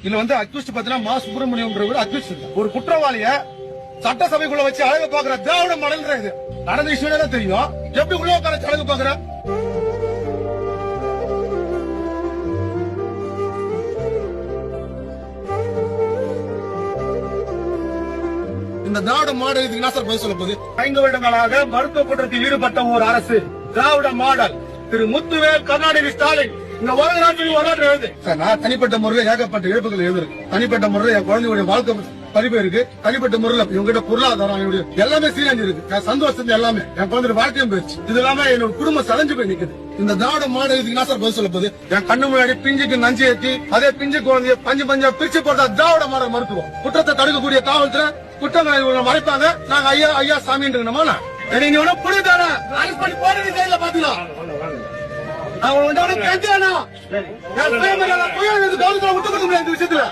இதுல வந்து அக்யூஸ்ட் பாத்தீங்கன்னா மா சுப்பிரமணியம் அக்யூஸ்ட் ஒரு குற்றவாளிய சட்டசபைக்குள்ள வச்சு அழகு பாக்குற திராவிட மாடல்ன்ற இது நடந்த விஷயம் தான் தெரியும். எப்படி உள்ள உட்கார அழகு பாக்குற இந்த திராவிட மாடல் இதுக்கு என்ன சார் பதில் சொல்ல போகுது? 5 வருடங்களாக மருத்துவ குற்றத்தில் ஈடுபட்ட ஒரு அரசு திராவிட மாடல் திரு முத்துவேல் கருணாநிதி ஸ்டாலின் இந்த வரலாற்று வரலாற்று எழுது சார். நான் தனிப்பட்ட முறையில் ஏகப்பட்ட இழப்புகள் எழுதுருக்கு. தனிப்பட்ட முறையில் என் குழந்தையுடைய வாழ்க்கை பதிவு இருக்கு. தனிப்பட்ட முறையில் இவங்கிட்ட பொருளாதாரம் எல்லாமே சீரஞ்சு இருக்கு. சந்தோஷம் எல்லாமே என் குழந்தை வாழ்க்கையும் போயிடுச்சு. இது இல்லாம என்னோட குடும்பம் சதஞ்சு போய் நிக்குது. இந்த திராவிட மாடல் இதுக்கு என்ன சார் பதில் சொல்ல போகுது? என் கண்ணு முன்னாடி பிஞ்சுக்கு நஞ்சு ஏற்றி அதே பிஞ்சு குழந்தைய பஞ்சா பிரிச்சு போட்டா திராவிட மாடல் மருத்துவம். குற்றத்தை தடுக்கக்கூடிய காவல்துறை குற்றங்களை மறைப்பாங்க. நாங்க ஐயா ஐயா சாமின்னு நீங்க ஒன்னும் புரியுதானா? பண்ணி போறது கையில பாத்துக்கலாம். அவன் கவுன்சிலர் விட்டு கொடுக்க முடியாது இந்த விஷயத்துல.